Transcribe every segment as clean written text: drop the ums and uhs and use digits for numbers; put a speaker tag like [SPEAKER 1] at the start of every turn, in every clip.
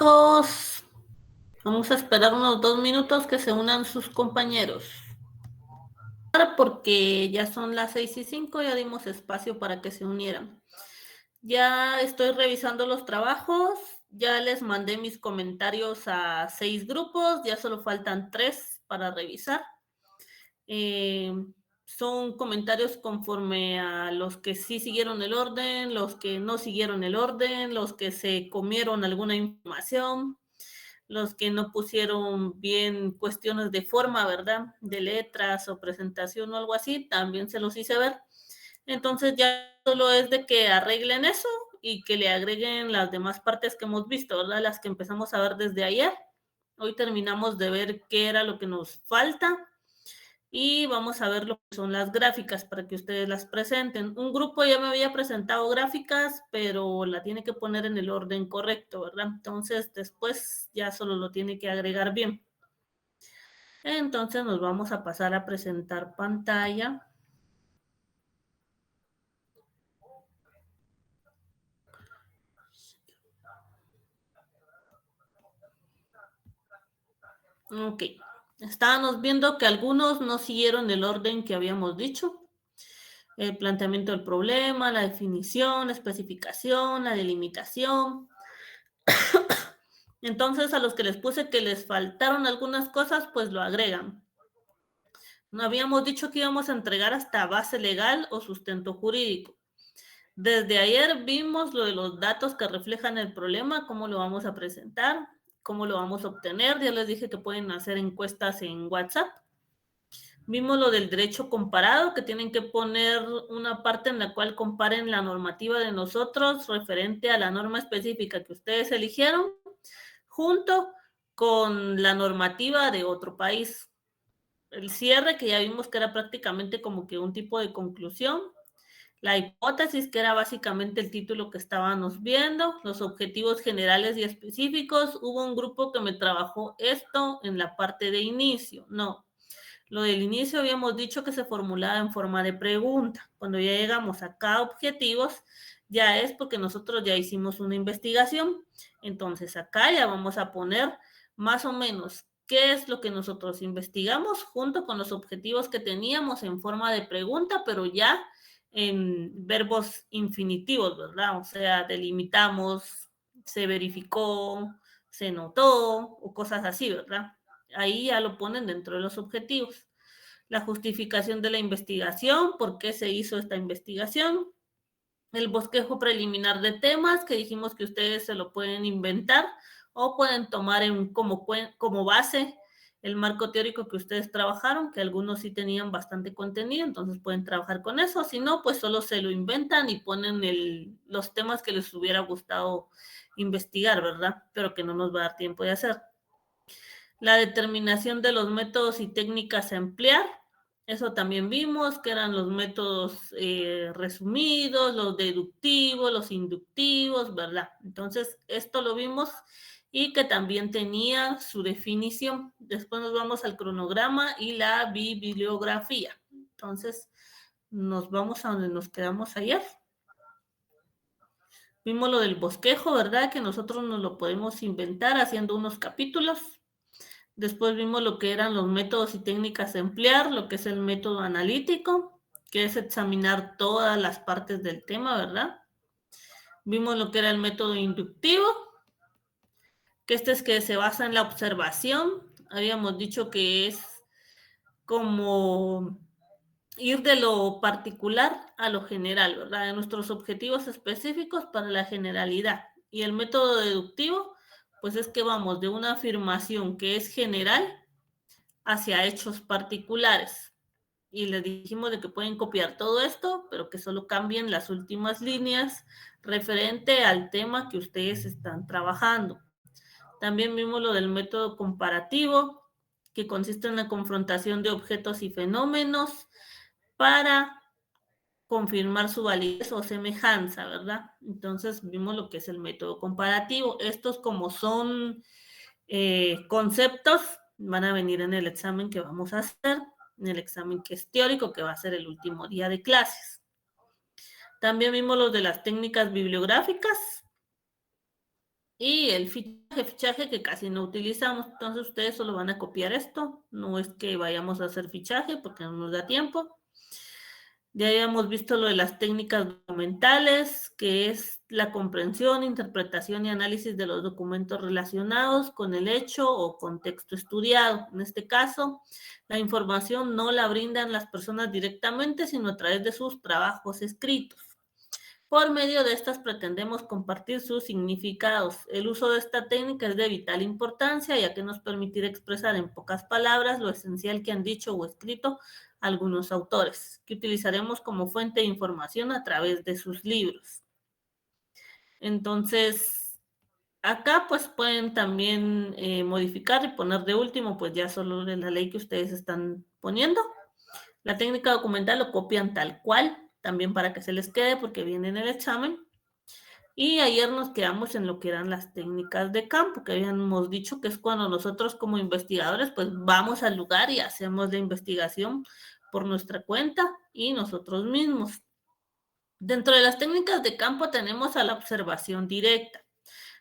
[SPEAKER 1] chicos. Vamos a esperar unos 2 minutos que se unan sus compañeros. Porque ya son las 6:05, ya dimos espacio para que se unieran. Ya estoy revisando los trabajos, ya les mandé mis comentarios a 6 grupos, ya solo faltan 3 para revisar. Son comentarios conforme a los que sí siguieron el orden, los que no siguieron el orden, los que se comieron alguna información, los que no pusieron bien cuestiones de forma, ¿verdad? De letras o presentación o algo así, también se los hice ver. Entonces ya solo es de que arreglen eso y que le agreguen las demás partes que hemos visto, ¿verdad? Las que empezamos a ver desde ayer. Hoy terminamos de ver qué era lo que nos falta y vamos a ver lo que son las gráficas para que ustedes las presenten. Un grupo ya me había presentado gráficas, pero la tiene que poner en el orden correcto, ¿verdad? Entonces después ya solo lo tiene que agregar bien. Entonces nos vamos a pasar a presentar pantalla. Ok, estábamos viendo que algunos no siguieron el orden que habíamos dicho. El planteamiento del problema, la definición, la especificación, la delimitación. Entonces a los que les puse que les faltaron algunas cosas, pues lo agregan. No habíamos dicho que íbamos a entregar hasta base legal o sustento jurídico. Desde ayer vimos lo de los datos que reflejan el problema, cómo lo vamos a presentar, cómo lo vamos a obtener. Ya les dije que pueden hacer encuestas en WhatsApp. Vimos lo del derecho comparado, que tienen que poner una parte en la cual comparen la normativa de nosotros referente a la norma específica que ustedes eligieron, junto con la normativa de otro país. El cierre, que ya vimos que era prácticamente como que un tipo de conclusión. La hipótesis, que era básicamente el título que estábamos viendo. Los objetivos generales y específicos. Hubo un grupo que me trabajó esto en la parte de inicio. No. Lo del inicio habíamos dicho que se formulaba en forma de pregunta. Cuando ya llegamos a cada objetivos, ya es porque nosotros ya hicimos una investigación. Entonces acá ya vamos a poner más o menos qué es lo que nosotros investigamos junto con los objetivos que teníamos en forma de pregunta, pero ya en verbos infinitivos, ¿verdad? O sea, delimitamos, se verificó, se notó o cosas así, ¿verdad? Ahí ya lo ponen dentro de los objetivos. La justificación de la investigación, por qué se hizo esta investigación. El bosquejo preliminar de temas, que dijimos que ustedes se lo pueden inventar o pueden tomar como base el marco teórico que ustedes trabajaron, que algunos sí tenían bastante contenido, entonces pueden trabajar con eso. Si no, pues solo se lo inventan y ponen los temas que les hubiera gustado investigar, ¿verdad? Pero que no nos va a dar tiempo de hacer. La determinación de los métodos y técnicas a emplear, eso también vimos, que eran los métodos resumidos, los deductivos, los inductivos, ¿verdad? Entonces, esto lo vimos y que también tenía su definición. Después nos vamos al cronograma y la bibliografía. Entonces, nos vamos a donde nos quedamos ayer. Vimos lo del bosquejo, ¿verdad? Que nosotros nos lo podemos inventar haciendo unos capítulos. Después vimos lo que eran los métodos y técnicas a emplear, lo que es el método analítico, que es examinar todas las partes del tema, ¿verdad? Vimos lo que era el método inductivo, que este es que se basa en la observación. Habíamos dicho que es como ir de lo particular a lo general, ¿verdad? De nuestros objetivos específicos para la generalidad. Y el método deductivo, pues es que vamos de una afirmación que es general hacia hechos particulares. Y les dijimos de que pueden copiar todo esto, pero que solo cambien las últimas líneas referente al tema que ustedes están trabajando. También vimos lo del método comparativo, que consiste en la confrontación de objetos y fenómenos para confirmar su validez o semejanza, ¿verdad? Entonces vimos lo que es el método comparativo. Estos, como son conceptos, van a venir en el examen que vamos a hacer, en el examen que es teórico, que va a ser el último día de clases. También vimos los de las técnicas bibliográficas Y el fichaje que casi no utilizamos, entonces ustedes solo van a copiar esto, no es que vayamos a hacer fichaje porque no nos da tiempo. Ya habíamos visto lo de las técnicas documentales, que es la comprensión, interpretación y análisis de los documentos relacionados con el hecho o contexto estudiado. En este caso, la información no la brindan las personas directamente, sino a través de sus trabajos escritos. Por medio de estas pretendemos compartir sus significados. El uso de esta técnica es de vital importancia, ya que nos permitirá expresar en pocas palabras lo esencial que han dicho o escrito algunos autores, que utilizaremos como fuente de información a través de sus libros. Entonces, acá pues pueden también modificar y poner de último, pues ya solo de la ley que ustedes están poniendo. La técnica documental lo copian tal cual, también para que se les quede porque viene en el examen. Y ayer nos quedamos en lo que eran las técnicas de campo, que habíamos dicho que es cuando nosotros como investigadores pues vamos al lugar y hacemos la investigación por nuestra cuenta y nosotros mismos. Dentro de las técnicas de campo tenemos a la observación directa.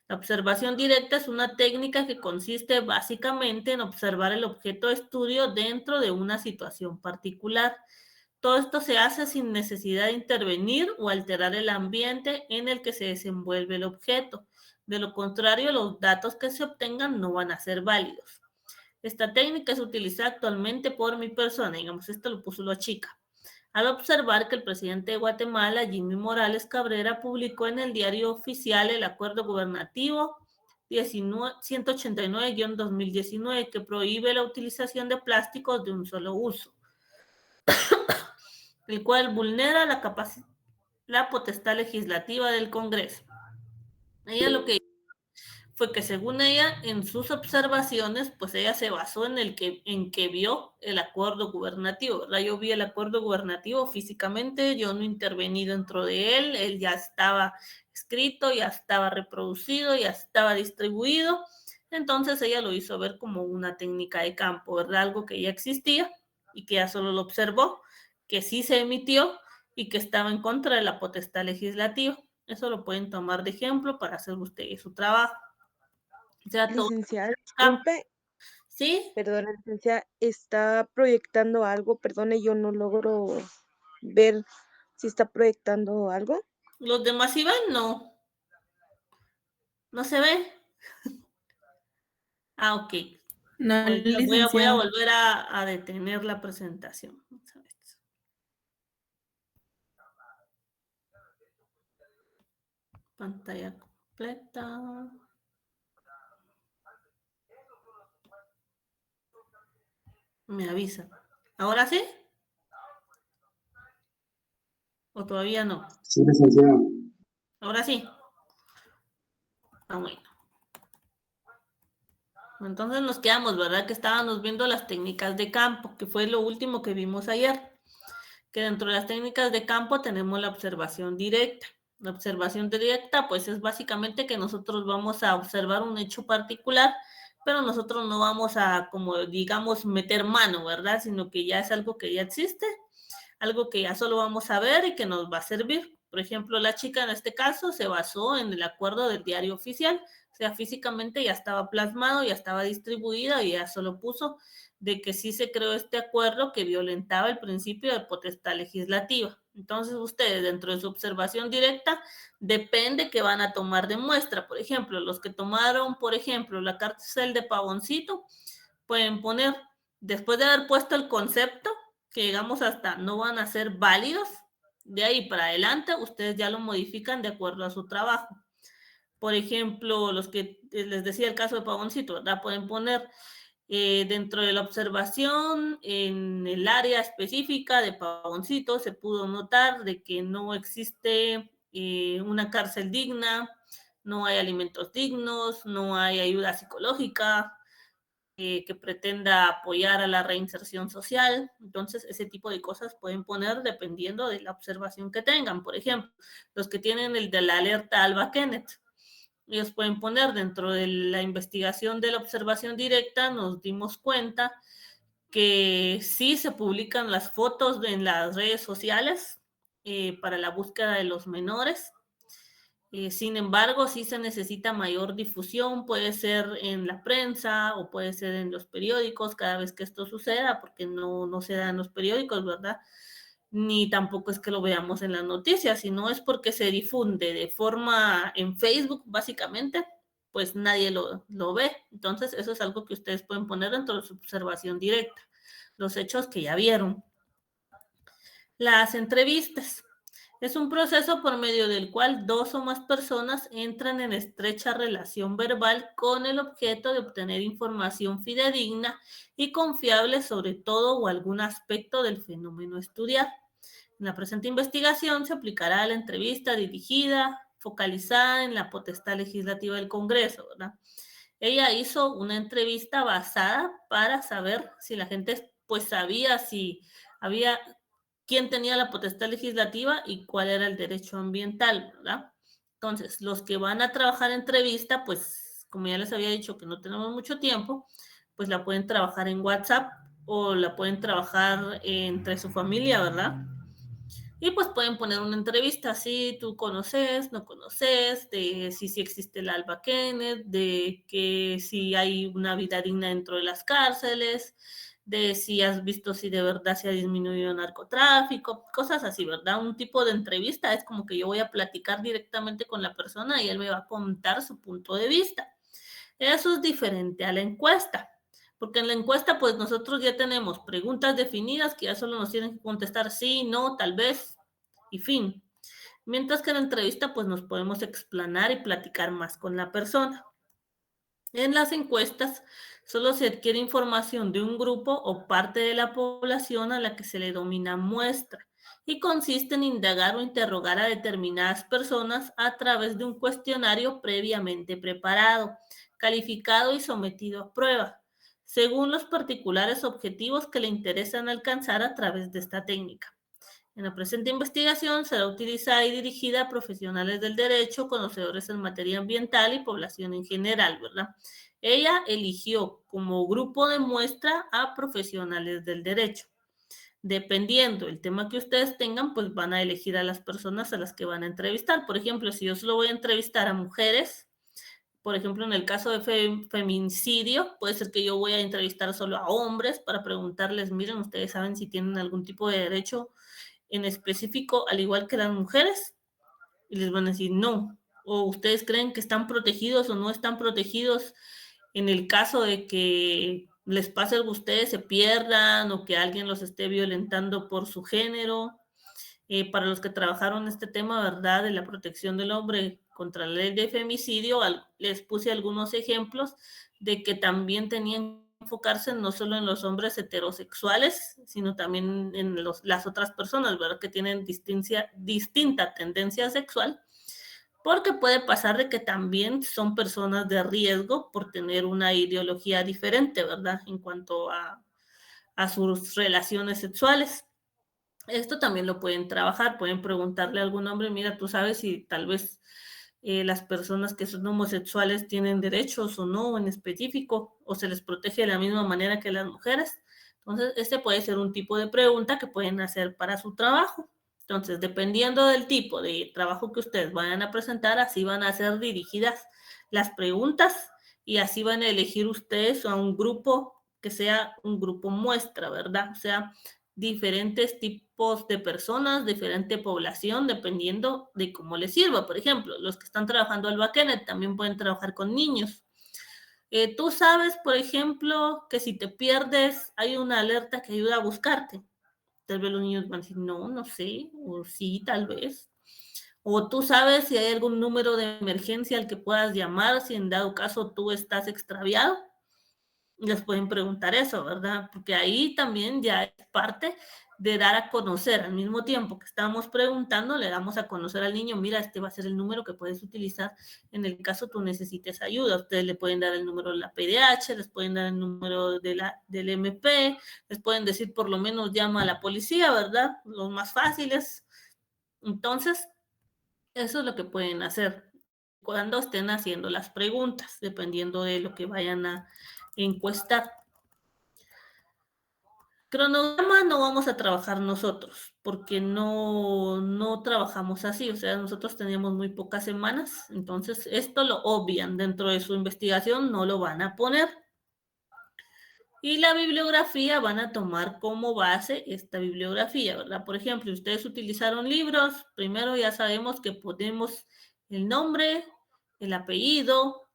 [SPEAKER 1] La observación directa es una técnica que consiste básicamente en observar el objeto de estudio dentro de una situación particular. Todo esto se hace sin necesidad de intervenir o alterar el ambiente en el que se desenvuelve el objeto. De lo contrario, los datos que se obtengan no van a ser válidos. Esta técnica es utilizada actualmente por mi persona, digamos, esto lo puso la chica. Al observar que el presidente de Guatemala, Jimmy Morales Cabrera, publicó en el diario oficial el acuerdo gubernativo 189-2019 que prohíbe la utilización de plásticos de un solo uso, el cual vulnera la potestad legislativa del Congreso. Ella lo que fue que según ella, en sus observaciones, pues ella se basó en que vio el acuerdo gubernativo, ¿verdad? Yo vi el acuerdo gubernativo físicamente, yo no intervení dentro de él ya estaba escrito, ya estaba reproducido, ya estaba distribuido, entonces ella lo hizo ver como una técnica de campo, ¿verdad? Algo que ya existía y que ya solo lo observó, que sí se emitió y que estaba en contra de la potestad legislativa. Eso lo pueden tomar de ejemplo para hacer ustedes su trabajo. O sea, todo
[SPEAKER 2] Licenciada,
[SPEAKER 1] campo.
[SPEAKER 2] disculpe,
[SPEAKER 1] ¿Sí?
[SPEAKER 2] perdona, licenciada, está proyectando algo, perdone, yo no logro ver si está proyectando algo.
[SPEAKER 1] Los demás iban, no. No se ve. Ah, ok.
[SPEAKER 3] No,
[SPEAKER 1] Voy a
[SPEAKER 3] licenciada.
[SPEAKER 1] volver a detener la presentación. Pantalla completa. Me avisa. ¿Ahora sí? ¿O todavía no?
[SPEAKER 4] Sí, licenciada.
[SPEAKER 1] Ahora sí. Ah, bueno. Entonces nos quedamos, ¿verdad? Que estábamos viendo las técnicas de campo, que fue lo último que vimos ayer. Que dentro de las técnicas de campo tenemos la observación directa. La observación directa, pues es básicamente que nosotros vamos a observar un hecho particular, pero nosotros no vamos a, como digamos, meter mano, ¿verdad? Sino que ya es algo que ya existe, algo que ya solo vamos a ver y que nos va a servir. Por ejemplo, la chica en este caso se basó en el acuerdo del diario oficial, o sea, físicamente ya estaba plasmado, ya estaba distribuido y ya solo puso de que sí se creó este acuerdo que violentaba el principio de potestad legislativa. Entonces, ustedes dentro de su observación directa, depende que van a tomar de muestra. Por ejemplo, los que tomaron, por ejemplo, la cárcel de Pavoncito, pueden poner, después de haber puesto el concepto, que llegamos hasta no van a ser válidos, de ahí para adelante ustedes ya lo modifican de acuerdo a su trabajo. Por ejemplo, los que les decía el caso de Pavoncito, ¿verdad? Pueden poner dentro de la observación, en el área específica de Pavoncito, se pudo notar de que no existe una cárcel digna, no hay alimentos dignos, no hay ayuda psicológica, que pretenda apoyar a la reinserción social. Entonces, ese tipo de cosas pueden poner dependiendo de la observación que tengan. Por ejemplo, los que tienen el de la alerta Alba Kenneth, ellos pueden poner dentro de la investigación de la observación directa, nos dimos cuenta que sí se publican las fotos en las redes sociales para la búsqueda de los menores. Sin embargo, sí se necesita mayor difusión, puede ser en la prensa o puede ser en los periódicos cada vez que esto suceda, porque no se da en los periódicos, ¿verdad? Ni tampoco es que lo veamos en las noticias, sino es porque se difunde de forma en Facebook, básicamente, pues nadie lo ve. Entonces, eso es algo que ustedes pueden poner dentro de su observación directa, los hechos que ya vieron. Las entrevistas. Es un proceso por medio del cual dos o más personas entran en estrecha relación verbal con el objeto de obtener información fidedigna y confiable sobre todo o algún aspecto del fenómeno a estudiar. En la presente investigación se aplicará la entrevista dirigida, focalizada en la potestad legislativa del Congreso, ¿verdad? Ella hizo una entrevista basada para saber si la gente pues sabía si había quién tenía la potestad legislativa y cuál era el derecho ambiental, ¿verdad? Entonces, los que van a trabajar entrevista, pues como ya les había dicho que no tenemos mucho tiempo, pues la pueden trabajar en WhatsApp o la pueden trabajar entre su familia, ¿verdad? Y pues pueden poner una entrevista, si tú conoces, no conoces, de si existe el Alba Kenneth, de que si hay una vida digna dentro de las cárceles, de si has visto si de verdad se ha disminuido el narcotráfico, cosas así, ¿verdad? Un tipo de entrevista es como que yo voy a platicar directamente con la persona y él me va a contar su punto de vista. Eso es diferente a la encuesta, porque en la encuesta pues nosotros ya tenemos preguntas definidas que ya solo nos tienen que contestar sí, no, tal vez y fin. Mientras que en la entrevista pues nos podemos explanar y platicar más con la persona. En las encuestas solo se adquiere información de un grupo o parte de la población a la que se le denomina muestra y consiste en indagar o interrogar a determinadas personas a través de un cuestionario previamente preparado, calificado y sometido a prueba, según los particulares objetivos que le interesan alcanzar a través de esta técnica. En la presente investigación será utilizada y dirigida a profesionales del derecho, conocedores en materia ambiental y población en general, ¿verdad? Ella eligió como grupo de muestra a profesionales del derecho. Dependiendo del tema que ustedes tengan, pues van a elegir a las personas a las que van a entrevistar. Por ejemplo, si yo solo voy a entrevistar a mujeres, por ejemplo, en el caso de feminicidio, puede ser que yo voy a entrevistar solo a hombres para preguntarles, miren, ustedes saben si tienen algún tipo de derecho en específico, al igual que las mujeres, y les van a decir no. O ustedes creen que están protegidos o no están protegidos en el caso de que les pase algo a ustedes, se pierdan o que alguien los esté violentando por su género. Para los que trabajaron este tema, ¿verdad?, de la protección del hombre contra la ley de femicidio, les puse algunos ejemplos de que también tenían que enfocarse no solo en los hombres heterosexuales, sino también en las otras personas, ¿verdad?, que tienen distinta tendencia sexual, porque puede pasar de que también son personas de riesgo por tener una ideología diferente, ¿verdad?, en cuanto a sus relaciones sexuales. Esto también lo pueden trabajar, pueden preguntarle a algún hombre, mira, tú sabes si tal vez las personas que son homosexuales tienen derechos o no en específico, o se les protege de la misma manera que las mujeres. Entonces, este puede ser un tipo de pregunta que pueden hacer para su trabajo. Entonces, dependiendo del tipo de trabajo que ustedes vayan a presentar, así van a ser dirigidas las preguntas y así van a elegir ustedes a un grupo que sea un grupo muestra, ¿verdad? O sea, diferentes tipos de personas, diferente población, dependiendo de cómo les sirva. Por ejemplo, los que están trabajando al backend también pueden trabajar con niños. Tú sabes, por ejemplo, que si te pierdes, hay una alerta que ayuda a buscarte. Tal vez los niños van a decir, no, no sé, o sí, tal vez. O tú sabes si hay algún número de emergencia al que puedas llamar si en dado caso tú estás extraviado. Les pueden preguntar eso, ¿verdad? Porque ahí también ya es parte de dar a conocer, al mismo tiempo que estamos preguntando, le damos a conocer al niño, mira, este va a ser el número que puedes utilizar en el caso tú necesites ayuda. Ustedes le pueden dar el número de la PDH, les pueden dar el número del MP, les pueden decir por lo menos llama a la policía, ¿verdad? Los más fáciles. Entonces, eso es lo que pueden hacer cuando estén haciendo las preguntas, dependiendo de lo que vayan a encuestar. Cronograma no vamos a trabajar nosotros, porque no trabajamos así, o sea, nosotros teníamos muy pocas semanas, entonces esto lo obvian dentro de su investigación, no lo van a poner. Y la bibliografía van a tomar como base esta bibliografía, ¿verdad? Por ejemplo, si ustedes utilizaron libros, primero ya sabemos que ponemos el nombre, el apellido,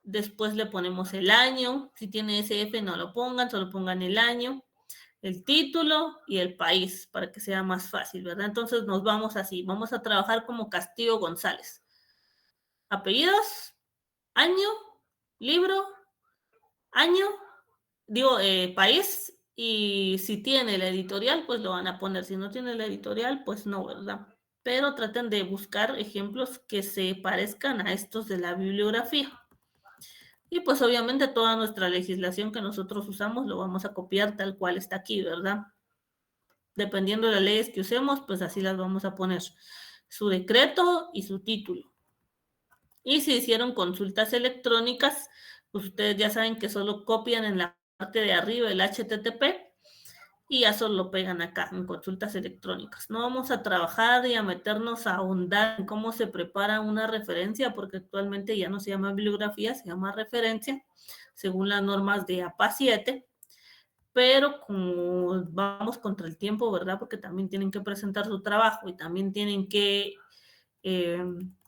[SPEAKER 1] después le ponemos el año, si tiene SF no lo pongan, solo pongan el año, el título y el país para que sea más fácil, ¿verdad? Entonces nos vamos así, vamos a trabajar como Castillo González. Apellidos, año, libro, año, país, y si tiene la editorial, pues lo van a poner. Si no tiene la editorial, pues no, ¿verdad? Pero traten de buscar ejemplos que se parezcan a estos de la bibliografía. Y pues obviamente toda nuestra legislación que nosotros usamos lo vamos a copiar tal cual está aquí, ¿verdad? Dependiendo de las leyes que usemos, pues así las vamos a poner. Su decreto y su título. Y si hicieron consultas electrónicas, pues ustedes ya saben que solo copian en la parte de arriba el HTTP y ya solo lo pegan acá en consultas electrónicas. No vamos a trabajar y a meternos a ahondar en cómo se prepara una referencia, porque actualmente ya no se llama bibliografía, se llama referencia, según las normas de APA 7. Pero como vamos contra el tiempo, ¿verdad? Porque también tienen que presentar su trabajo y también tienen que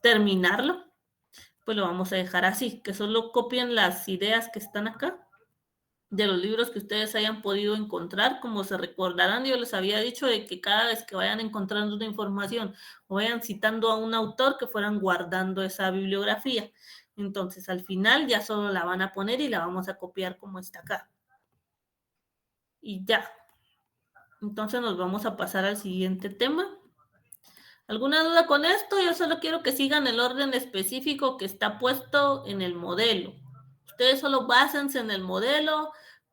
[SPEAKER 1] terminarlo, pues lo vamos a dejar así, que solo copien las ideas que están acá de los libros que ustedes hayan podido encontrar. Como se recordarán, yo les había dicho de que cada vez que vayan encontrando una información o vayan citando a un autor, que fueran guardando esa bibliografía. Entonces, al final ya solo la van a poner y la vamos a copiar como está acá. Y ya. Entonces nos vamos a pasar al siguiente tema. ¿Alguna duda con esto? Yo solo quiero que sigan el orden específico que está puesto en el modelo. Ustedes solo básense en el modelo,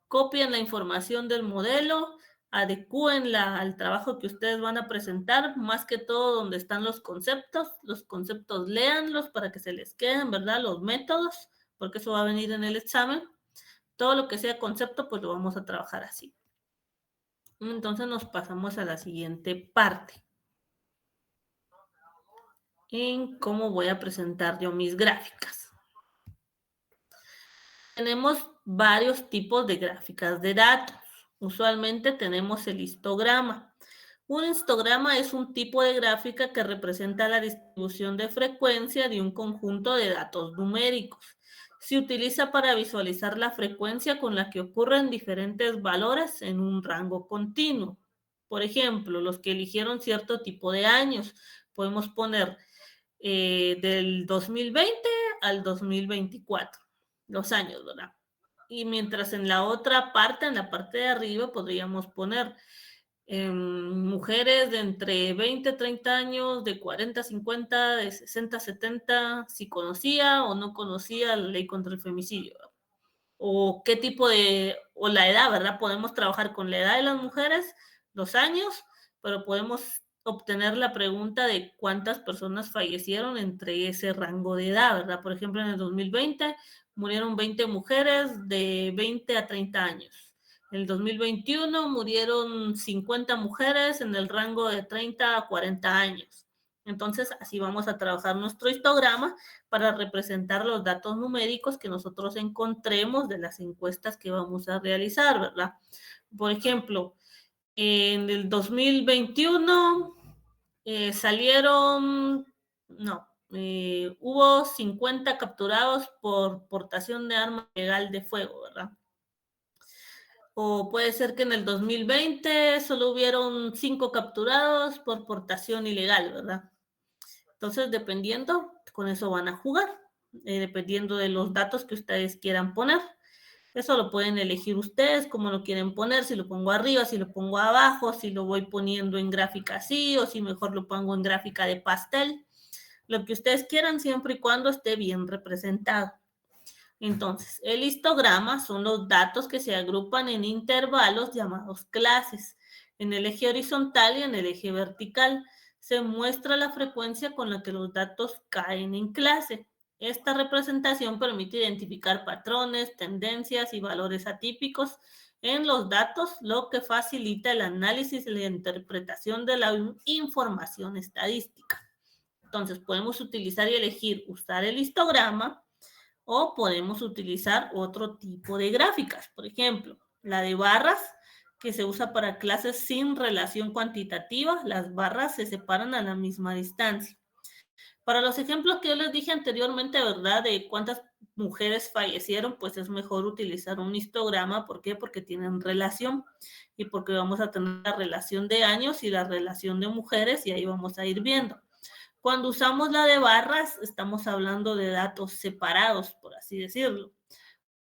[SPEAKER 1] copien la información del modelo, adecúenla al trabajo que ustedes van a presentar, más que todo donde están los conceptos léanlos para que se les queden, ¿verdad? Los métodos, porque eso va a venir en el examen. Todo lo que sea concepto, pues lo vamos a trabajar así. Entonces nos pasamos a la siguiente parte, en cómo voy a presentar yo mis gráficas. Tenemos varios tipos de gráficas de datos. Usualmente tenemos el histograma. Un histograma es un tipo de gráfica que representa la distribución de frecuencia de un conjunto de datos numéricos. Se utiliza para visualizar la frecuencia con la que ocurren diferentes valores en un rango continuo. Por ejemplo, los que eligieron cierto tipo de años, podemos poner del 2020 al 2024, los años, ¿verdad? Y mientras en la otra parte, en la parte de arriba, podríamos poner mujeres de entre 20, 30 años, de 40, 50, de 60, 70, si conocía o no conocía la ley contra el femicidio, ¿verdad? O qué tipo de, o la edad, ¿verdad? Podemos trabajar con la edad de las mujeres, los años, pero podemos obtener la pregunta de cuántas personas fallecieron entre ese rango de edad, ¿verdad? Por ejemplo, en el 2020 murieron 20 mujeres de 20 a 30 años. En el 2021 murieron 50 mujeres en el rango de 30 a 40 años. Entonces, así vamos a trabajar nuestro histograma para representar los datos numéricos que nosotros encontremos de las encuestas que vamos a realizar, ¿verdad? Por ejemplo, en el 2021 hubo 50 capturados por portación de arma legal de fuego, ¿verdad? O puede ser que en el 2020 solo hubieron 5 capturados por portación ilegal, ¿verdad? Entonces, dependiendo, con eso van a jugar, dependiendo de los datos que ustedes quieran poner. Eso lo pueden elegir ustedes, cómo lo quieren poner, si lo pongo arriba, si lo pongo abajo, si lo voy poniendo en gráfica así, o si mejor lo pongo en gráfica de pastel. Lo que ustedes quieran, siempre y cuando esté bien representado. Entonces, el histograma son los datos que se agrupan en intervalos llamados clases, en el eje horizontal y en el eje vertical. Se muestra la frecuencia con la que los datos caen en clase. Esta representación permite identificar patrones, tendencias y valores atípicos en los datos, lo que facilita el análisis y la interpretación de la información estadística. Entonces, podemos utilizar y elegir usar el histograma o podemos utilizar otro tipo de gráficas. Por ejemplo, la de barras, que se usa para clases sin relación cuantitativa. Las barras se separan a la misma distancia. Para los ejemplos que yo les dije anteriormente, ¿verdad? De cuántas mujeres fallecieron, pues es mejor utilizar un histograma. ¿Por qué? Porque tienen relación y porque vamos a tener la relación de años y la relación de mujeres y ahí vamos a ir viendo. Cuando usamos la de barras, estamos hablando de datos separados, por así decirlo.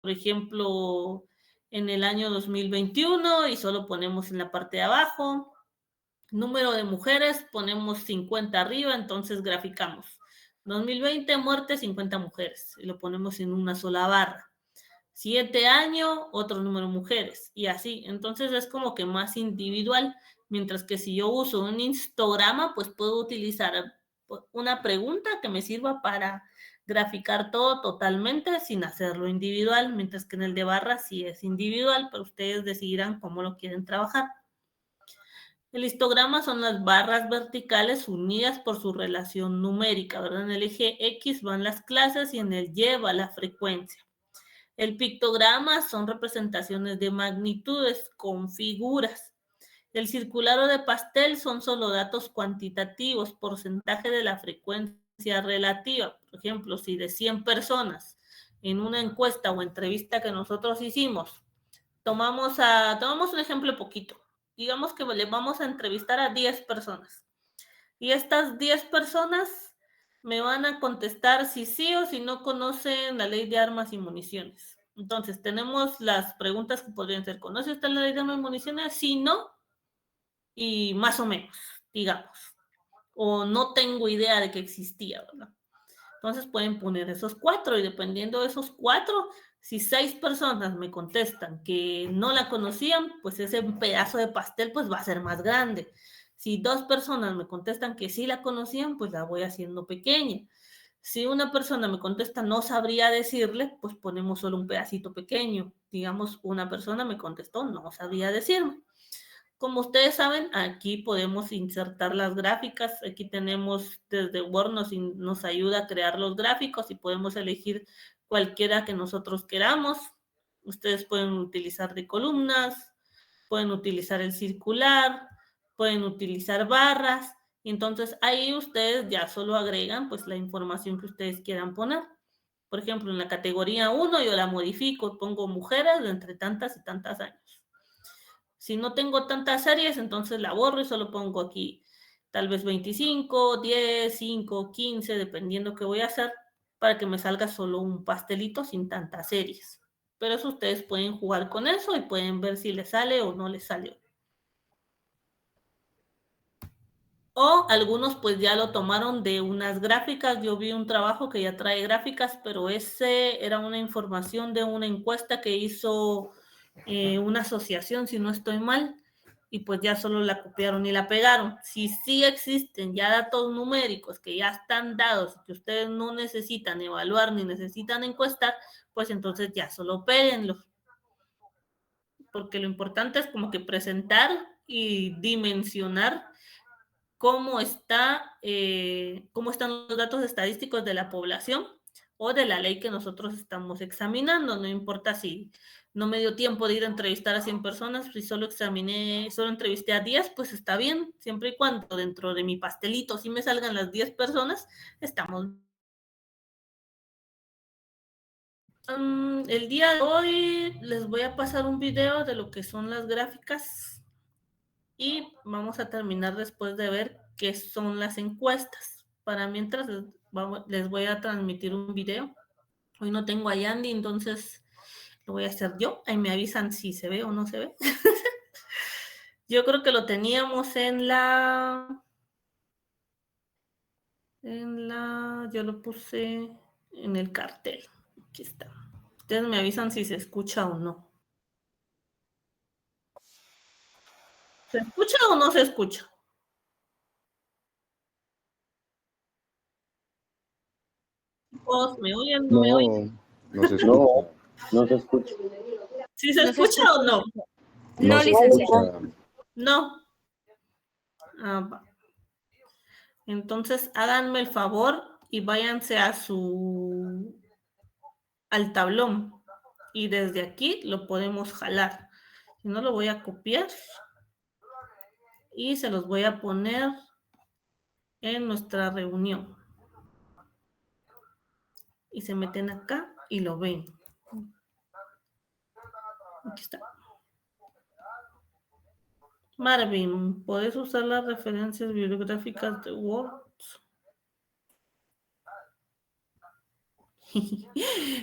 [SPEAKER 1] Por ejemplo, en el año 2021 y solo ponemos en la parte de abajo, número de mujeres, ponemos 50 arriba, entonces graficamos. 2020, muerte, 50 mujeres, y lo ponemos en una sola barra. 7 años, otro número de mujeres, y así. Entonces es como que más individual, mientras que si yo uso un histograma, pues puedo utilizar una pregunta que me sirva para graficar todo totalmente sin hacerlo individual, mientras que en el de barras sí es individual, pero ustedes decidirán cómo lo quieren trabajar. El histograma son las barras verticales unidas por su relación numérica, ¿verdad? En el eje X van las clases y en el Y va la frecuencia. El pictograma son representaciones de magnitudes con figuras. El circular o de pastel son solo datos cuantitativos, porcentaje de la frecuencia relativa. Por ejemplo, si de 100 personas en una encuesta o entrevista que nosotros hicimos, tomamos un ejemplo poquito. Digamos que le vamos a entrevistar a 10 personas. Y estas 10 personas me van a contestar si sí o si no conocen la ley de armas y municiones. Entonces, tenemos las preguntas que podrían ser, ¿conoce usted la ley de armas y municiones? Sí, no, y más o menos, digamos. O no tengo idea de que existía, ¿verdad? Entonces pueden poner esos 4 y dependiendo de esos 4, si 6 personas me contestan que no la conocían, pues ese pedazo de pastel pues va a ser más grande. Si 2 personas me contestan que sí la conocían, pues la voy haciendo pequeña. Si una persona me contesta no sabría decirle, pues ponemos solo un pedacito pequeño. Digamos, una persona me contestó no sabría decirme. Como ustedes saben, aquí podemos insertar las gráficas. Aquí tenemos desde Word nos ayuda a crear los gráficos y podemos elegir cualquiera que nosotros queramos. Ustedes pueden utilizar de columnas, pueden utilizar el circular, pueden utilizar barras. Y entonces ahí ustedes ya solo agregan pues la información que ustedes quieran poner. Por ejemplo, en la categoría 1 yo la modifico, pongo mujeres de entre tantas y tantas años. Si no tengo tantas series, entonces la borro y solo pongo aquí tal vez 25, 10, 5, 15, dependiendo qué voy a hacer, para que me salga solo un pastelito sin tantas series. Pero eso ustedes pueden jugar con eso y pueden ver si les sale o no les salió. O algunos pues ya lo tomaron de unas gráficas. Yo vi un trabajo que ya trae gráficas, pero ese era una información de una encuesta que hizo una asociación, si no estoy mal, y pues ya solo la copiaron y la pegaron. Si sí existen ya datos numéricos que ya están dados, que ustedes no necesitan evaluar ni necesitan encuestar, pues entonces ya solo péguenlos. Porque lo importante es como que presentar y dimensionar cómo están los datos estadísticos de la población o de la ley que nosotros estamos examinando. No importa si no me dio tiempo de ir a entrevistar a 100 personas, si solo entrevisté a 10, pues está bien, siempre y cuando dentro de mi pastelito si me salgan las 10 personas, estamos. El día de hoy les voy a pasar un video de lo que son las gráficas y vamos a terminar después de ver qué son las encuestas. Para mientras les voy a transmitir un video. Hoy no tengo a Yandy, entonces lo voy a hacer yo. Ahí me avisan si se ve o no se ve. Yo creo que lo teníamos yo lo puse en el cartel. Aquí está. Ustedes me avisan si se escucha o no. ¿Se escucha o no se escucha? ¿Me oyen? ¿No me oyen?
[SPEAKER 3] No se escucha.
[SPEAKER 4] No se escucha.
[SPEAKER 1] ¿Sí se
[SPEAKER 2] No se
[SPEAKER 1] escucha o no?
[SPEAKER 3] No,
[SPEAKER 2] No,
[SPEAKER 3] se
[SPEAKER 2] licenciada.
[SPEAKER 3] escucha.
[SPEAKER 1] No. Va. Entonces, háganme el favor y váyanse al tablón. Y desde aquí lo podemos jalar. Si no, lo voy a copiar y se los voy a poner en nuestra reunión. Y se meten acá y lo ven. Aquí está. Marvin, ¿puedes usar las referencias bibliográficas de Word?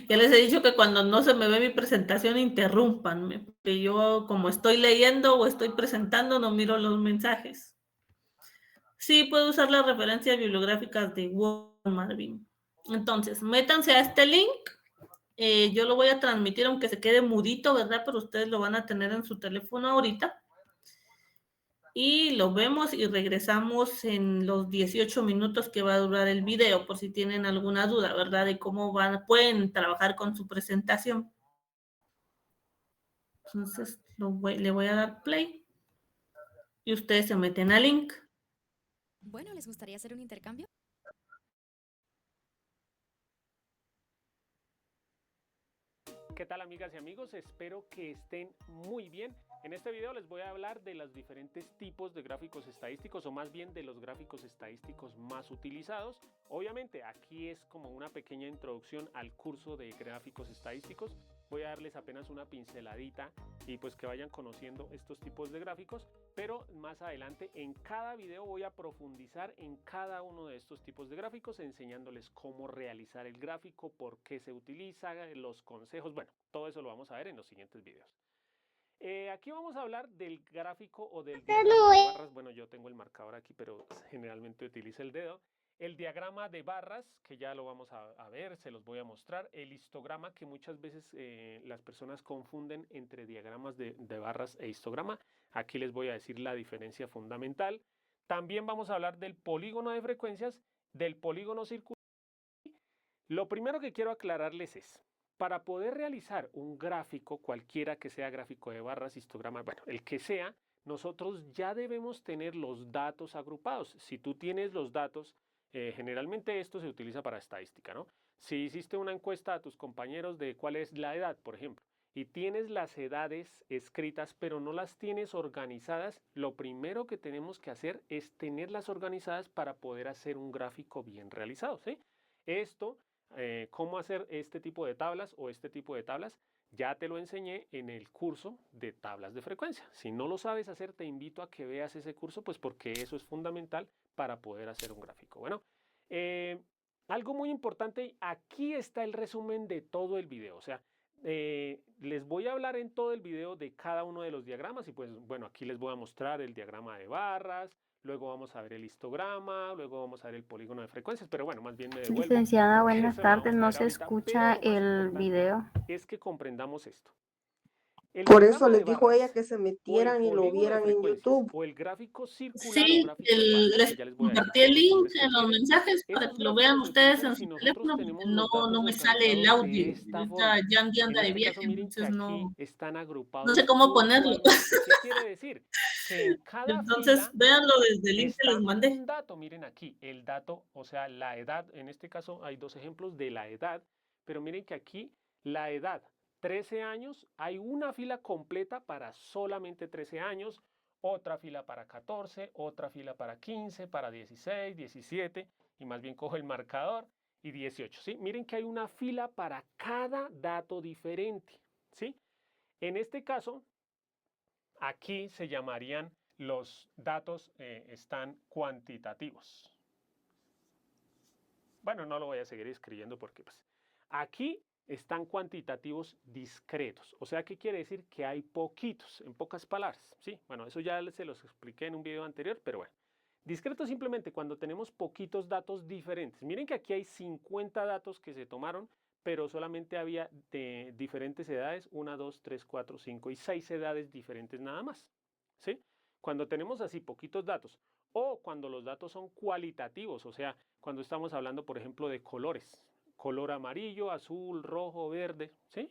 [SPEAKER 1] Ya les he dicho que cuando no se me ve mi presentación, interrúmpanme, porque yo como estoy leyendo o estoy presentando, no miro los mensajes. Sí, puedo usar las referencias bibliográficas de Word, Marvin. Entonces, métanse a este link. Yo lo voy a transmitir, aunque se quede mudito, ¿verdad? Pero ustedes lo van a tener en su teléfono ahorita. Y lo vemos y regresamos en los 18 minutos que va a durar el video, por si tienen alguna duda, ¿verdad? De cómo pueden trabajar con su presentación. Entonces, le voy a dar play y ustedes se meten al link.
[SPEAKER 4] Bueno, ¿les gustaría hacer un intercambio?
[SPEAKER 5] ¿Qué tal, amigas y amigos? Espero que estén muy bien. En este video les voy a hablar de los diferentes tipos de gráficos estadísticos, o más bien de los gráficos estadísticos más utilizados. Obviamente aquí es como una pequeña introducción al curso de gráficos estadísticos. Voy a darles apenas una pinceladita y pues que vayan conociendo estos tipos de gráficos, pero más adelante en cada video voy a profundizar en cada uno de estos tipos de gráficos, enseñándoles cómo realizar el gráfico, por qué se utiliza, los consejos, bueno, todo eso lo vamos a ver en los siguientes videos. Aquí vamos a hablar del gráfico o del diagrama de barras. Bueno, yo tengo el marcador aquí, pero generalmente utilizo el dedo. El diagrama de barras, que ya lo vamos a ver, se los voy a mostrar. El histograma, que muchas veces las personas confunden entre diagramas de barras e histograma. Aquí les voy a decir la diferencia fundamental. También vamos a hablar del polígono de frecuencias, del polígono circular. Lo primero que quiero aclararles es, para poder realizar un gráfico, cualquiera que sea gráfico de barras, histograma, bueno, el que sea, nosotros ya debemos tener los datos agrupados. Si tú tienes los datos, generalmente esto se utiliza para estadística, ¿no? Si hiciste una encuesta a tus compañeros de cuál es la edad, por ejemplo, y tienes las edades escritas, pero no las tienes organizadas, lo primero que tenemos que hacer es tenerlas organizadas para poder hacer un gráfico bien realizado, ¿sí? Esto cómo hacer este tipo de tablas o este tipo de tablas, ya te lo enseñé en el curso de tablas de frecuencia. Si no lo sabes hacer, te invito a que veas ese curso, pues porque eso es fundamental para poder hacer un gráfico. Bueno, algo muy importante, aquí está el resumen de todo el video, o sea, les voy a hablar en todo el video de cada uno de los diagramas y pues bueno, aquí les voy a mostrar el diagrama de barras, luego vamos a ver el histograma, luego vamos a ver el polígono de frecuencias, pero bueno, más bien me devuelvo.
[SPEAKER 6] Licenciada, buenas
[SPEAKER 5] Eso lo vamos
[SPEAKER 6] tardes.
[SPEAKER 5] a
[SPEAKER 6] No
[SPEAKER 5] ver
[SPEAKER 6] se
[SPEAKER 5] ahorita,
[SPEAKER 6] escucha
[SPEAKER 5] pero lo más
[SPEAKER 6] el
[SPEAKER 5] importante
[SPEAKER 6] video.
[SPEAKER 5] es que comprendamos esto. El
[SPEAKER 7] Por eso
[SPEAKER 5] diagrama de
[SPEAKER 7] les dijo ella
[SPEAKER 5] barras
[SPEAKER 7] que se
[SPEAKER 5] o el
[SPEAKER 7] metieran y lo
[SPEAKER 5] polígono de
[SPEAKER 7] vieran en
[SPEAKER 5] frecuencias
[SPEAKER 7] YouTube.
[SPEAKER 5] o el gráfico circular o
[SPEAKER 1] Sí,
[SPEAKER 5] gráfico de barras, que
[SPEAKER 1] les
[SPEAKER 5] ya les voy a decir
[SPEAKER 1] compartí el
[SPEAKER 5] todos los
[SPEAKER 1] link
[SPEAKER 5] nombres que
[SPEAKER 1] en los
[SPEAKER 5] tienen.
[SPEAKER 1] mensajes para
[SPEAKER 5] Esos
[SPEAKER 1] que lo vean
[SPEAKER 5] gráficos se
[SPEAKER 1] ustedes
[SPEAKER 5] utilizan
[SPEAKER 1] en
[SPEAKER 5] si
[SPEAKER 1] su
[SPEAKER 5] nosotros
[SPEAKER 1] teléfono, porque
[SPEAKER 5] tenemos los
[SPEAKER 1] no
[SPEAKER 5] datos
[SPEAKER 1] me sale el
[SPEAKER 5] organizados de
[SPEAKER 1] audio.
[SPEAKER 5] esta
[SPEAKER 1] Ahorita
[SPEAKER 5] forma.
[SPEAKER 1] ya
[SPEAKER 5] En
[SPEAKER 1] anda de
[SPEAKER 5] este
[SPEAKER 1] viaje,
[SPEAKER 5] caso miren que
[SPEAKER 1] entonces
[SPEAKER 5] aquí
[SPEAKER 1] no
[SPEAKER 5] están
[SPEAKER 1] sé
[SPEAKER 5] agrupados
[SPEAKER 1] cómo ponerlo.
[SPEAKER 5] puntualmente. ¿Qué quiere decir? Que en cada
[SPEAKER 1] Entonces,
[SPEAKER 5] fila
[SPEAKER 1] véanlo desde el link que les
[SPEAKER 5] está
[SPEAKER 1] mandé.
[SPEAKER 5] un dato, miren aquí, el dato, o sea, la edad, en este caso hay dos ejemplos de la edad, pero miren que aquí la edad, 13 años, hay una fila completa para solamente 13 años, otra fila para 14, otra fila para 15, para 16, 17, y más bien cojo el marcador, y 18, ¿sí? Miren que hay una fila para cada dato diferente, ¿sí? En este caso, aquí se llamarían los datos están cuantitativos. Bueno, no lo voy a seguir escribiendo porque pues aquí están cuantitativos discretos. O sea, ¿qué quiere decir? Que hay poquitos, en pocas palabras. Sí, bueno, eso ya se los expliqué en un video anterior, pero bueno. Discreto simplemente cuando tenemos poquitos datos diferentes. Miren que aquí hay 50 datos que se tomaron, pero solamente había de diferentes edades, 1, 2, 3, 4, 5 y 6 edades diferentes nada más. ¿Sí? Cuando tenemos así poquitos datos, o cuando los datos son cualitativos, o sea, cuando estamos hablando, por ejemplo, de colores, color amarillo, azul, rojo, verde, ¿sí?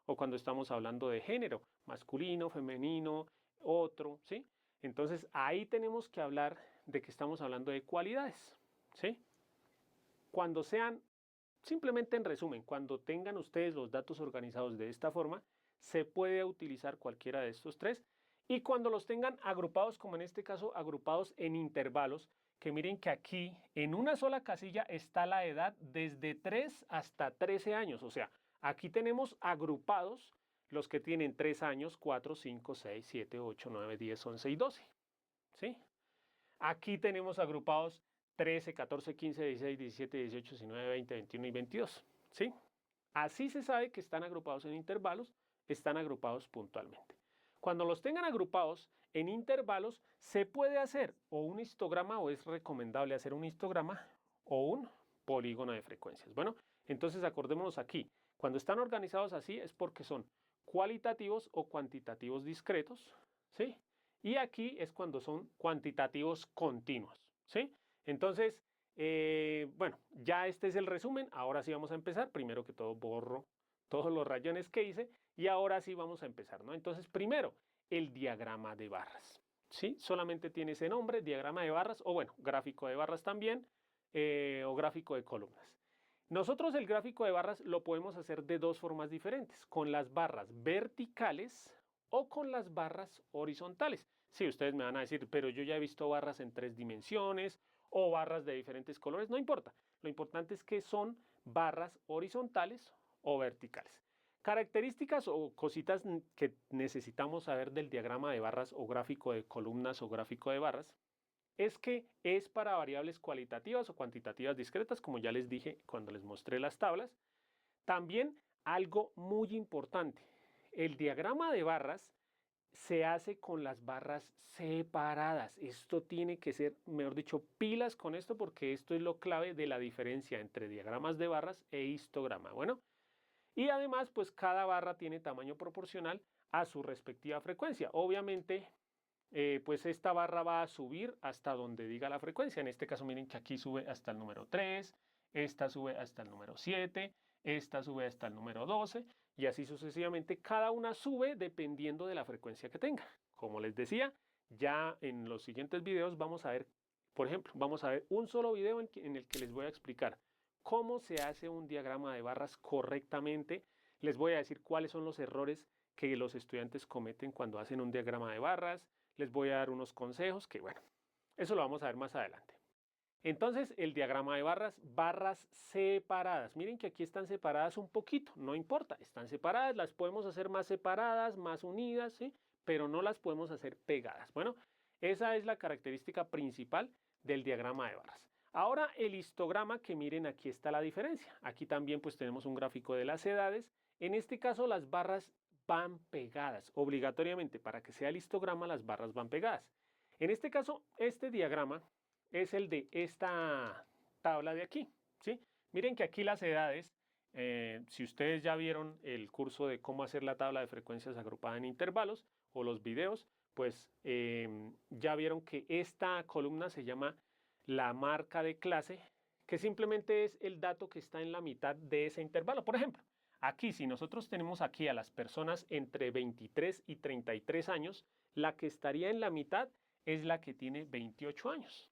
[SPEAKER 5] o cuando estamos hablando de género, masculino, femenino, otro, ¿sí? Entonces ahí tenemos que hablar de que estamos hablando de cualidades, ¿sí? Cuando sean, simplemente en resumen, cuando tengan ustedes los datos organizados de esta forma, se puede utilizar cualquiera de estos tres. Y cuando los tengan agrupados, como en este caso, agrupados en intervalos, que miren que aquí en una sola casilla está la edad desde 3 hasta 13 años. O sea, aquí tenemos agrupados los que tienen 3 años, 4, 5, 6, 7, 8, 9, 10, 11 y 12. ¿Sí? Aquí tenemos agrupados 13, 14, 15, 16, 17, 18, 19, 20, 21 y 22. ¿Sí? Así se sabe que están agrupados en intervalos, están agrupados puntualmente. Cuando los tengan agrupados en intervalos, se puede hacer o un histograma, o es recomendable hacer un histograma, o un polígono de frecuencias. Bueno, entonces acordémonos aquí. Cuando están organizados así es porque son cualitativos o cuantitativos discretos, ¿sí? Y aquí es cuando son cuantitativos continuos, ¿sí? Entonces, bueno, ya este es el resumen. Ahora sí vamos a empezar. Primero que todo borro todos los rayones que hice y ahora sí vamos a empezar, ¿no? Entonces, primero, el diagrama de barras, ¿sí? Solamente tiene ese nombre, diagrama de barras, o bueno, gráfico de barras también, o gráfico de columnas. Nosotros el gráfico de barras lo podemos hacer de dos formas diferentes, con las barras verticales o con las barras horizontales. Sí, ustedes me van a decir, pero yo ya he visto barras en 3 dimensiones o barras de diferentes colores, no importa. Lo importante es que son barras horizontales o verticales. Características o cositas que necesitamos saber del diagrama de barras o gráfico de columnas o gráfico de barras es que es para variables cualitativas o cuantitativas discretas, como ya les dije cuando les mostré las tablas. También algo muy importante, el diagrama de barras se hace con las barras separadas. Esto tiene que ser, mejor dicho, pilas con esto porque esto es lo clave de la diferencia entre diagramas de barras e histograma. Bueno, y además pues cada barra tiene tamaño proporcional a su respectiva frecuencia. Obviamente pues esta barra va a subir hasta donde diga la frecuencia. En este caso miren que aquí sube hasta el número 3, esta sube hasta el número 7, esta sube hasta el número 12 y así sucesivamente. Cada una sube dependiendo de la frecuencia que tenga. Como les decía, ya en los siguientes videos vamos a ver, por ejemplo, vamos a ver un solo video en el que les voy a explicar cómo se hace un diagrama de barras correctamente. Les voy a decir cuáles son los errores que los estudiantes cometen cuando hacen un diagrama de barras. Les voy a dar unos consejos que, bueno, eso lo vamos a ver más adelante. Entonces, el diagrama de barras, barras separadas. Miren que aquí están separadas un poquito, no importa, están separadas, las podemos hacer más separadas, más unidas, ¿sí? Pero no las podemos hacer pegadas. Bueno, esa es la característica principal del diagrama de barras. Ahora el histograma, que miren aquí está la diferencia. Aquí también pues tenemos un gráfico de las edades. En este caso las barras van pegadas, obligatoriamente para que sea el histograma las barras van pegadas. En este caso este diagrama es el de esta tabla de aquí, ¿sí? Miren que aquí las edades, si ustedes ya vieron el curso de cómo hacer la tabla de frecuencias agrupada en intervalos o los videos, pues ya vieron que esta columna se llama la marca de clase, que simplemente es el dato que está en la mitad de ese intervalo. Por ejemplo, aquí si nosotros tenemos aquí a las personas entre 23 y 33 años, la que estaría en la mitad es la que tiene 28 años.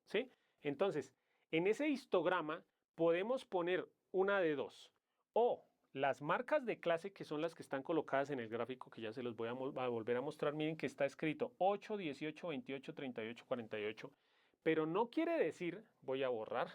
[SPEAKER 5] ¿Sí? Entonces, en ese histograma podemos poner una de dos. O las marcas de clase, que son las que están colocadas en el gráfico, que ya se los voy a volver a mostrar. Miren que está escrito 8, 18, 28, 38, 48. Pero no quiere decir, voy a borrar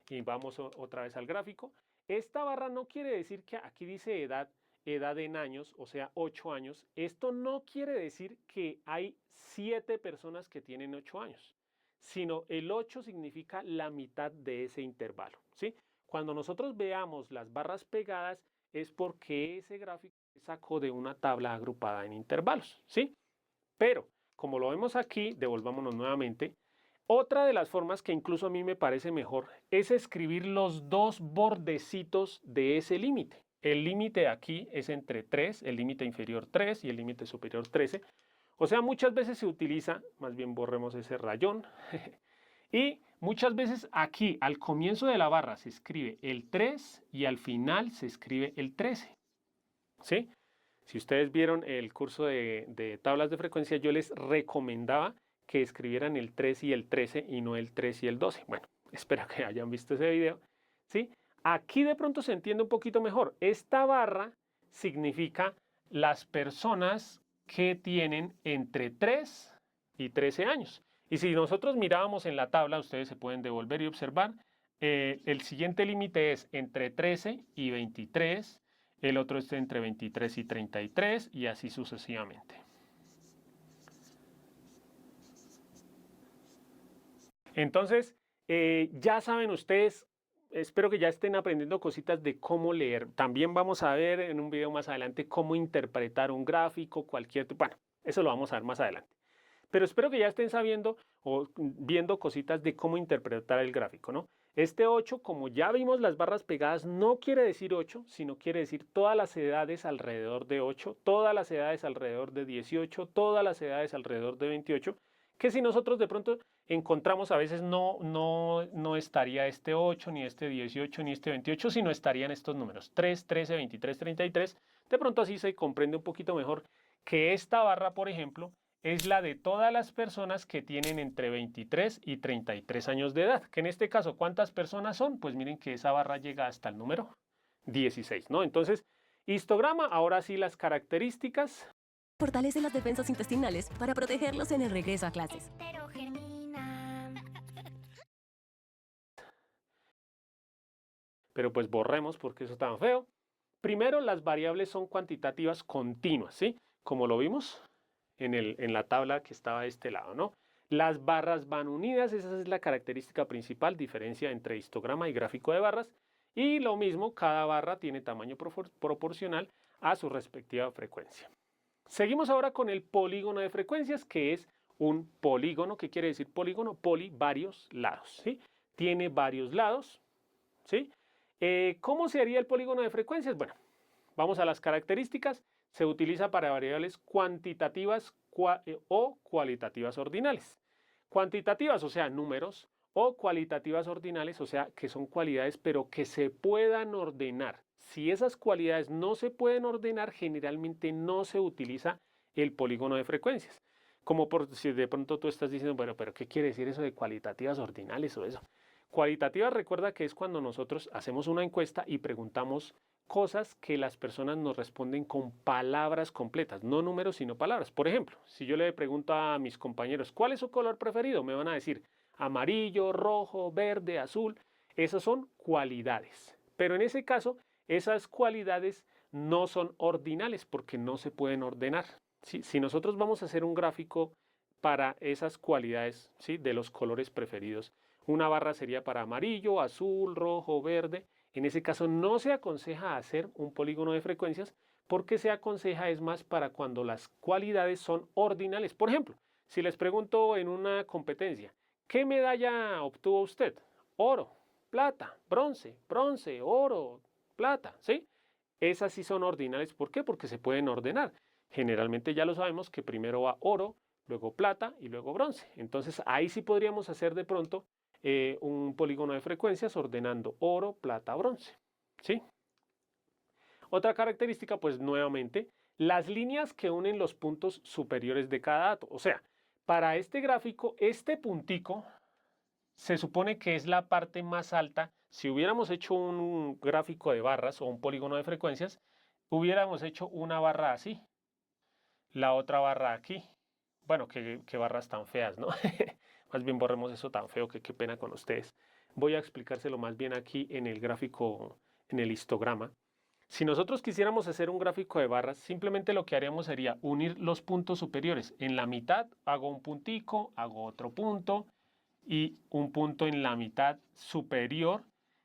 [SPEAKER 5] y vamos otra vez al gráfico. Esta barra no quiere decir que aquí dice edad en años, o sea 8 años. Esto no quiere decir que hay 7 personas que tienen 8 años, sino el 8 significa la mitad de ese intervalo, ¿sí? Cuando nosotros veamos las barras pegadas es porque ese gráfico se sacó de una tabla agrupada en intervalos, ¿sí? Pero, como lo vemos aquí, devolvámonos nuevamente. Otra de las formas que incluso a mí me parece mejor es escribir los dos bordecitos de ese límite. El límite aquí es entre 3, el límite inferior 3 y el límite superior 13. O sea, muchas veces se utiliza, más bien borremos ese rayón, y muchas veces aquí al comienzo de la barra se escribe el 3 y al final se escribe el 13. ¿sí? Si ustedes vieron el curso de tablas de frecuencia, yo les recomendaba que escribieran el 3 y el 13 y no el 3 y el 12. Bueno, espero que hayan visto ese video, ¿sí? Aquí de pronto se entiende un poquito mejor. Esta barra significa las personas que tienen entre 3 y 13 años. Y si nosotros mirábamos en la tabla, ustedes se pueden devolver y observar, el siguiente límite es entre 13 y 23, el otro está entre 23 y 33 y así sucesivamente. Entonces, ya saben ustedes, espero que ya estén aprendiendo cositas de cómo leer. También vamos a ver en un video más adelante cómo interpretar un gráfico, bueno, eso lo vamos a ver más adelante. Pero espero que ya estén sabiendo o viendo cositas de cómo interpretar el gráfico, ¿no? Este 8, como ya vimos las barras pegadas, no quiere decir 8, sino quiere decir todas las edades alrededor de 8, todas las edades alrededor de 18, todas las edades alrededor de 28, que si nosotros de pronto encontramos a veces no estaría este 8, ni este 18, ni este 28, sino estarían estos números 3, 13, 23, 33. De pronto así se comprende un poquito mejor que esta barra, por ejemplo, es la de todas las personas que tienen entre 23 y 33 años de edad. Que en este caso, ¿cuántas personas son? Pues miren que esa barra llega hasta el número 16, ¿no? Entonces, histograma, ahora sí las características.
[SPEAKER 3] Fortalece las defensas intestinales para protegerlos en el regreso a clases.
[SPEAKER 6] Pero germina.
[SPEAKER 5] Pero pues borremos porque eso es tan feo. Primero, las variables son cuantitativas continuas, ¿sí? Como lo vimos en la tabla que estaba de este lado, ¿no? Las barras van unidas, esa es la característica principal, diferencia entre histograma y gráfico de barras. Y lo mismo, cada barra tiene tamaño proporcional a su respectiva frecuencia. Seguimos ahora con el polígono de frecuencias, que es un polígono. ¿Qué quiere decir polígono? Poli, varios lados, ¿sí? Tiene varios lados, ¿sí? ¿Cómo se haría el polígono de frecuencias? Bueno, vamos a las características. Se utiliza para variables cuantitativas o cualitativas ordinales. Cuantitativas, o sea, números, o cualitativas ordinales, o sea, que son cualidades, pero que se puedan ordenar. Si esas cualidades no se pueden ordenar, generalmente no se utiliza el polígono de frecuencias. Como por si de pronto tú estás diciendo, bueno, pero ¿qué quiere decir eso de cualitativas ordinales o eso? Cualitativas, recuerda que es cuando nosotros hacemos una encuesta y preguntamos cosas que las personas nos responden con palabras completas, no números, sino palabras. Por ejemplo, si yo le pregunto a mis compañeros, ¿cuál es su color preferido? Me van a decir amarillo, rojo, verde, azul. Esas son cualidades. Pero en ese caso, esas cualidades no son ordinales porque no se pueden ordenar. ¿Sí? Si nosotros vamos a hacer un gráfico para esas cualidades, ¿sí?, de los colores preferidos, una barra sería para amarillo, azul, rojo, verde. En ese caso no se aconseja hacer un polígono de frecuencias porque se aconseja es más para cuando las cualidades son ordinales. Por ejemplo, si les pregunto en una competencia, ¿qué medalla obtuvo usted? Oro, plata, bronce, bronce, oro, plata, ¿sí? Esas sí son ordinales. ¿Por qué? Porque se pueden ordenar. Generalmente ya lo sabemos que primero va oro, luego plata y luego bronce. Entonces ahí sí podríamos hacer de pronto un polígono de frecuencias ordenando oro, plata, bronce, ¿sí? Otra característica, pues nuevamente, las líneas que unen los puntos superiores de cada dato. O sea, para este gráfico, este puntico se supone que es la parte más alta. Si hubiéramos hecho un gráfico de barras o un polígono de frecuencias, hubiéramos hecho una barra así, la otra barra aquí. Bueno, qué barras tan feas, ¿no? Más bien borremos eso tan feo, que qué pena con ustedes. Voy a explicárselo más bien aquí en el gráfico, en el histograma. Si nosotros quisiéramos hacer un gráfico de barras, simplemente lo que haríamos sería unir los puntos superiores. En la mitad hago un puntico, hago otro punto y un punto en la mitad superior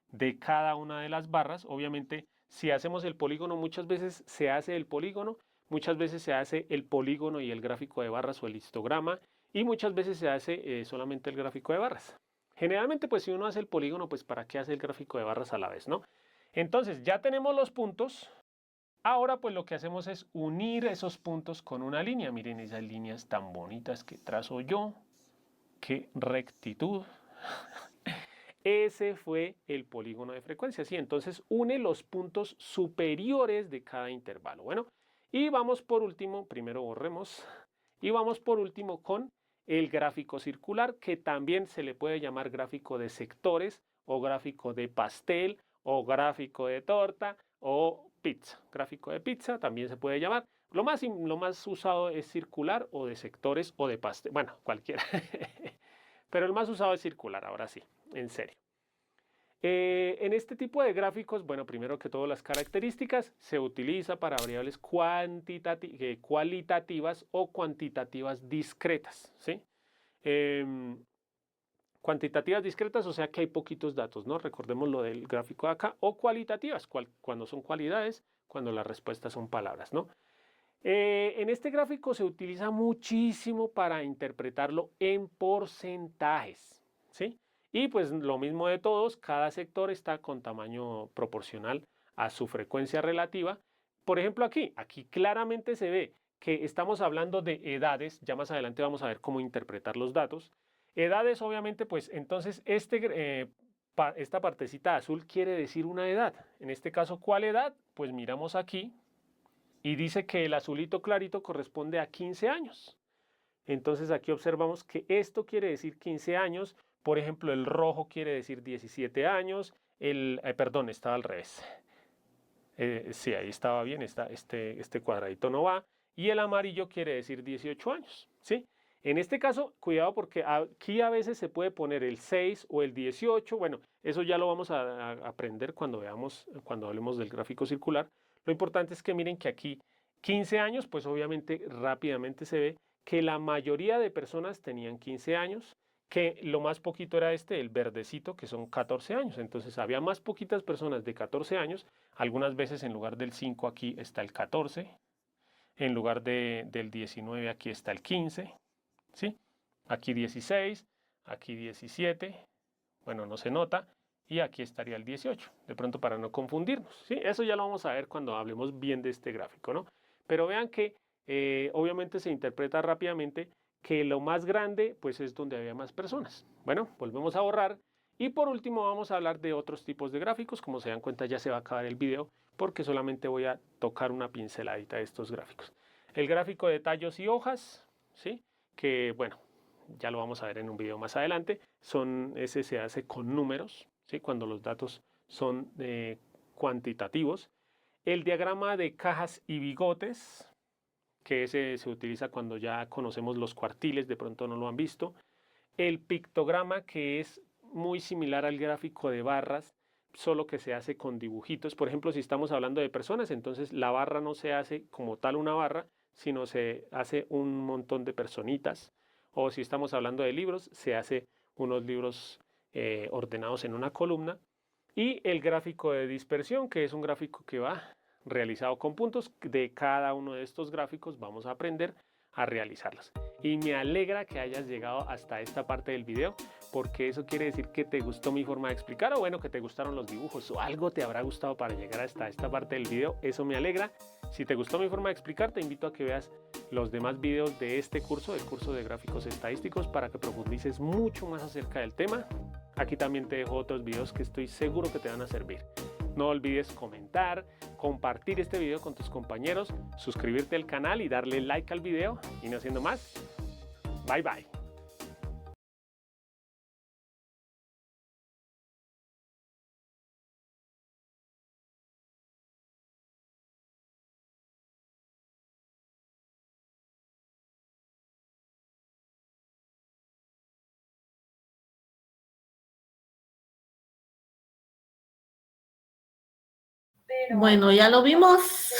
[SPEAKER 5] de cada una de las barras. Obviamente, si hacemos el polígono, muchas veces se hace el polígono, muchas veces se hace el polígono y el gráfico de barras o el histograma, y muchas veces se hace solamente el gráfico de barras. Generalmente, pues si uno hace el polígono, pues ¿para qué hace el gráfico de barras a la vez, no? Entonces, ya tenemos los puntos. Ahora, pues lo que hacemos es unir esos puntos con una línea. Miren esas líneas tan bonitas que trazo yo. ¡Qué rectitud! Ese fue el polígono de frecuencia, ¿sí? Entonces une los puntos superiores de cada intervalo. Bueno, y vamos por último, primero borremos, y vamos por último con el gráfico circular, que también se le puede llamar gráfico de sectores, o gráfico de pastel, o gráfico de torta, o pizza. Gráfico de pizza también se puede llamar. Lo más usado es circular, o de sectores, o de pastel. Bueno, cualquiera. Pero el más usado es circular, ahora sí, en serio. En este tipo de gráficos, bueno, primero que todo las características se utiliza para variables cualitativas o cuantitativas discretas, ¿sí? Cuantitativas discretas, o sea que hay poquitos datos, ¿no? Recordemos lo del gráfico de acá, o cualitativas, cuando son cualidades, cuando las respuestas son palabras, ¿no? En este gráfico se utiliza muchísimo para interpretarlo en porcentajes, ¿sí? Y pues lo mismo de todos, cada sector está con tamaño proporcional a su frecuencia relativa. Por ejemplo, aquí claramente se ve que estamos hablando de edades, ya más adelante vamos a ver cómo interpretar los datos. Edades, obviamente, pues entonces esta partecita azul quiere decir una edad. En este caso, ¿cuál edad? Pues miramos aquí. Y dice que el azulito clarito corresponde a 15 años. Entonces aquí observamos que esto quiere decir 15 años. Por ejemplo, el rojo quiere decir 17 años. Perdón, estaba al revés. Sí, ahí estaba bien. Este cuadradito no va. Y el amarillo quiere decir 18 años. ¿Sí? En este caso, cuidado porque aquí a veces se puede poner el 6 o el 18. Bueno, eso ya lo vamos a aprender cuando hablemos del gráfico circular. Lo importante es que miren que aquí 15 años, pues obviamente rápidamente se ve que la mayoría de personas tenían 15 años, que lo más poquito era el verdecito, que son 14 años. Entonces había más poquitas personas de 14 años. Algunas veces en lugar del 5 aquí está el 14. En lugar del 19 aquí está el 15. ¿Sí? Aquí 16, aquí 17. Bueno, no se nota. Y aquí estaría el 18, de pronto para no confundirnos, ¿sí? Eso ya lo vamos a ver cuando hablemos bien de este gráfico, ¿no? Pero vean que obviamente se interpreta rápidamente que lo más grande pues es donde había más personas. Bueno, volvemos a borrar. Y por último vamos a hablar de otros tipos de gráficos. Como se dan cuenta ya se va a acabar el video porque solamente voy a tocar una pinceladita de estos gráficos. El gráfico de tallos y hojas, ¿sí? Que bueno, ya lo vamos a ver en un video más adelante. Ese se hace con números, ¿sí? Cuando los datos son cuantitativos. El diagrama de cajas y bigotes, que ese se utiliza cuando ya conocemos los cuartiles, de pronto no lo han visto. El pictograma, que es muy similar al gráfico de barras, solo que se hace con dibujitos. Por ejemplo, si estamos hablando de personas, entonces la barra no se hace como tal una barra, sino se hace un montón de personitas. O si estamos hablando de libros, se hace unos libros ordenados en una columna. Y el gráfico de dispersión, que es un gráfico que va realizado con puntos. De cada uno de estos gráficos vamos a aprender a realizarlos. Y me alegra que hayas llegado hasta esta parte del video, porque eso quiere decir que te gustó mi forma de explicar, o bueno, que te gustaron los dibujos, o algo te habrá gustado para llegar hasta esta parte del video. Eso me alegra. Si te gustó mi forma de explicar, te invito a que veas los demás videos de este curso, el curso de gráficos estadísticos, para que profundices mucho más acerca del tema. Aquí también te dejo otros videos que estoy seguro que te van a servir. No olvides comentar, compartir este video con tus compañeros, suscribirte al canal y darle like al video. Y no siendo más, bye bye.
[SPEAKER 1] Bueno, ya lo vimos.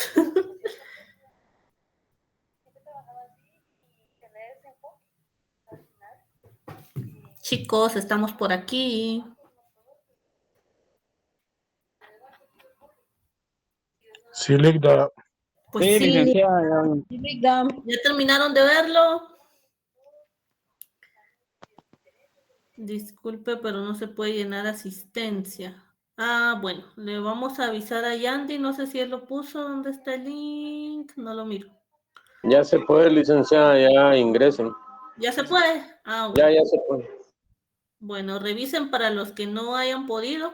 [SPEAKER 1] Chicos, estamos por aquí.
[SPEAKER 7] Sí, Ligda.
[SPEAKER 1] Pues
[SPEAKER 8] Sí,
[SPEAKER 1] sí,
[SPEAKER 8] licenciada.
[SPEAKER 1] ¿ya terminaron de verlo? Disculpe, pero no se puede llenar asistencia. Ah, bueno, le vamos a avisar a Yandy. No sé si él lo puso. ¿Dónde está el link? No lo miro.
[SPEAKER 8] Ya se puede, licenciada, ya ingresen.
[SPEAKER 1] ¿Ya se puede? Ah, bueno.
[SPEAKER 8] Ya se puede.
[SPEAKER 1] Bueno, revisen para los que no hayan podido.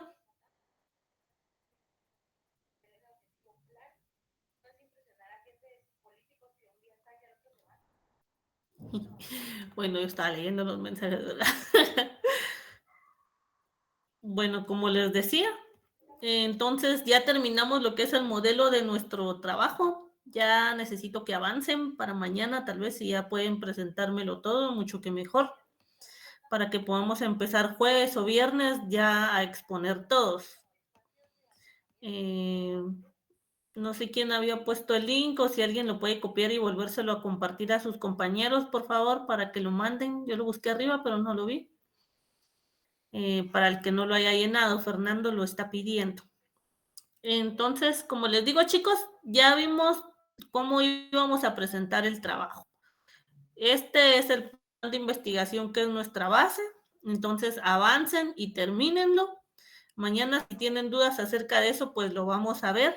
[SPEAKER 1] Bueno, yo estaba leyendo los mensajes, ¿verdad? Bueno, como les decía, entonces ya terminamos lo que es el modelo de nuestro trabajo. Ya necesito que avancen para mañana, tal vez si ya pueden presentármelo todo, mucho que mejor, para que podamos empezar jueves o viernes ya a exponer todos. No sé quién había puesto el link o si alguien lo puede copiar y volvérselo a compartir a sus compañeros, por favor, para que lo manden. Yo lo busqué arriba, pero no lo vi. Para el que no lo haya llenado, Fernando lo está pidiendo. Entonces, como les digo, chicos, ya vimos cómo íbamos a presentar el trabajo. Este es el plan de investigación que es nuestra base. Entonces, avancen y termínenlo. Mañana, si tienen dudas acerca de eso, pues lo vamos a ver.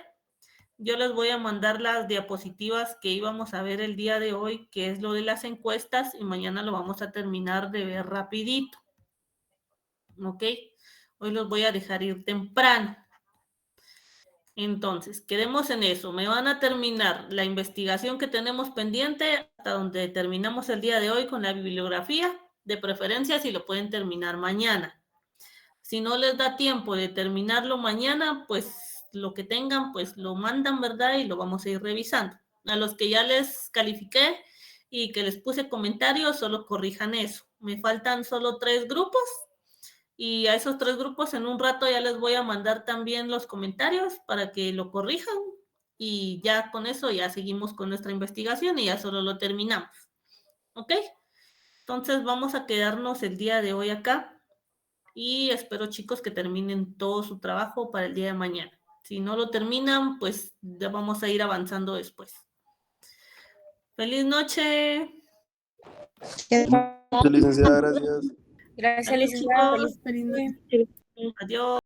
[SPEAKER 1] Yo les voy a mandar las diapositivas que íbamos a ver el día de hoy, que es lo de las encuestas, y mañana lo vamos a terminar de ver rapidito. ¿Ok? Hoy los voy a dejar ir temprano. Entonces, quedemos en eso. Me van a terminar la investigación que tenemos pendiente hasta donde terminamos el día de hoy con la bibliografía, de preferencia si lo pueden terminar mañana. Si no les da tiempo de terminarlo mañana, pues lo que tengan, pues lo mandan, ¿verdad? Y lo vamos a ir revisando. A los que ya les califiqué y que les puse comentarios, solo corrijan eso. Me faltan solo 3 grupos y a esos 3 grupos en un rato ya les voy a mandar también los comentarios para que lo corrijan y ya con eso ya seguimos con nuestra investigación y ya solo lo terminamos. ¿Ok? Entonces vamos a quedarnos el día de hoy acá. Y espero, chicos, que terminen todo su trabajo para el día de mañana. Si no lo terminan, pues ya vamos a ir avanzando después. ¡Feliz noche!
[SPEAKER 8] Licenciada, gracias.
[SPEAKER 2] Gracias,
[SPEAKER 1] Adiós,
[SPEAKER 2] licenciada.
[SPEAKER 1] chicos.
[SPEAKER 2] Feliz noche.
[SPEAKER 1] Adiós.